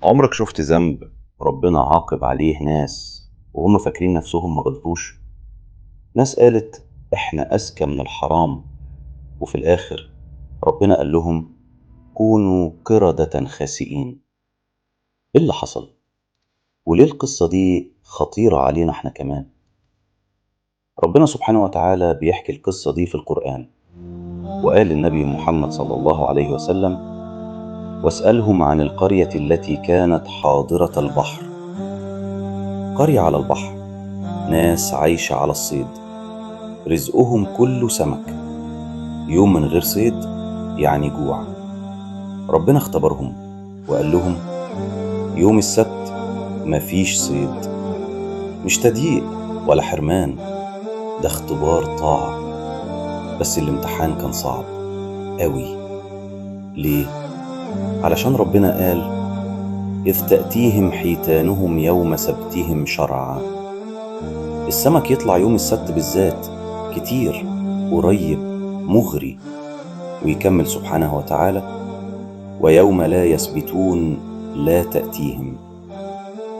عمرك شفت ذنب ربنا عاقب عليه ناس وهم فاكرين نفسهم ما غلطوش؟ ناس قالت احنا اذكى من الحرام، وفي الاخر ربنا قال لهم كونوا قردة خاسئين. ايه اللي حصل؟ وليه القصة دي خطيرة علينا احنا كمان؟ ربنا سبحانه وتعالى بيحكي القصة دي في القرآن، وقال للنبي محمد صلى الله عليه وسلم: واسألهم عن القرية التي كانت حاضرة البحر. قرية على البحر، ناس عايشة على الصيد، رزقهم كله سمك. يوم من غير صيد يعني جوع. ربنا اختبرهم وقال لهم يوم السبت مفيش صيد. مش تضييق ولا حرمان، ده اختبار طاعة. بس الامتحان كان صعب قوي. ليه؟ علشان ربنا قال إذ تأتيهم حيتانهم يوم سبتهم شرعا. السمك يطلع يوم السبت بالذات كتير، قريب، مغري. ويكمل سبحانه وتعالى: ويوم لا يسبتون لا تأتيهم،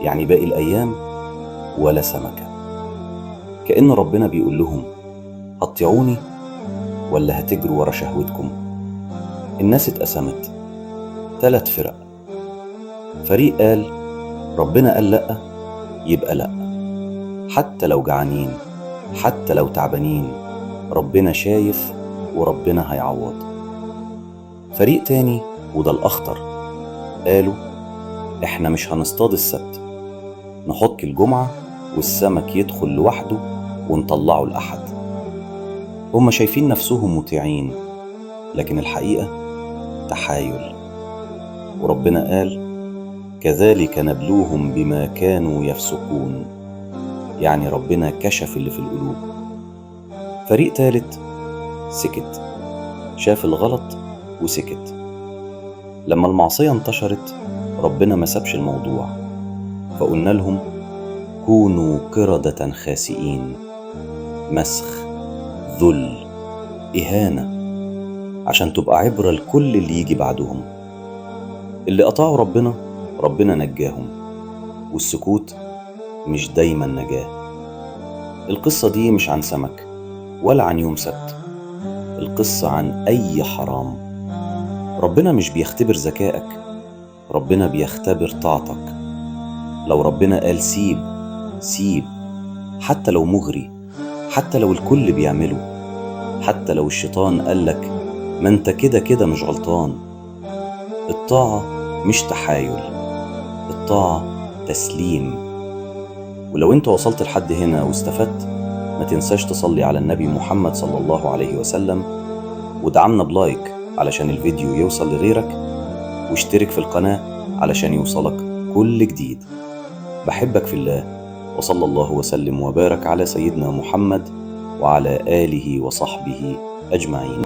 يعني باقي الأيام ولا سمكة. كأن ربنا بيقول لهم هتطيعوني ولا هتجروا ورا شهوتكم؟ الناس اتقسمت 3 فرق. فريق قال ربنا قال لأ يبقى لأ، حتى لو جعانين، حتى لو تعبانين، ربنا شايف وربنا هيعوض. فريق تاني وده الأخطر، قالوا احنا مش هنصطاد السبت، نحط الجمعة والسمك يدخل لوحده ونطلعه الأحد. هم شايفين نفسهم مطيعين، لكن الحقيقة تحايل. وربنا قال كذلك نبلوهم بما كانوا يفسقون، يعني ربنا كشف اللي في القلوب. فريق ثالث سكت، شاف الغلط وسكت. لما المعصية انتشرت ربنا ما سابش الموضوع، فقلنا لهم كونوا قردة خاسئين. مسخ، ذل، إهانة، عشان تبقى عبرة لكل اللي يجي بعدهم. اللي قطعوا ربنا نجاهم، والسكوت مش دايما نجاة. القصة دي مش عن سمك ولا عن يوم سبت، القصة عن أي حرام. ربنا مش بيختبر ذكائك، ربنا بيختبر طاعتك. لو ربنا قال سيب سيب، حتى لو مغري، حتى لو الكل بيعمله، حتى لو الشيطان قالك ما انت كده كده مش غلطان. الطاعة مش تحايل، الطاعة تسليم. ولو انت وصلت لحد هنا واستفدت، ما تنساش تصلي على النبي محمد صلى الله عليه وسلم، ودعمنا بلايك علشان الفيديو يوصل لغيرك، واشترك في القناة علشان يوصلك كل جديد. بحبك في الله، وصلى الله وسلم وبارك على سيدنا محمد وعلى آله وصحبه أجمعين.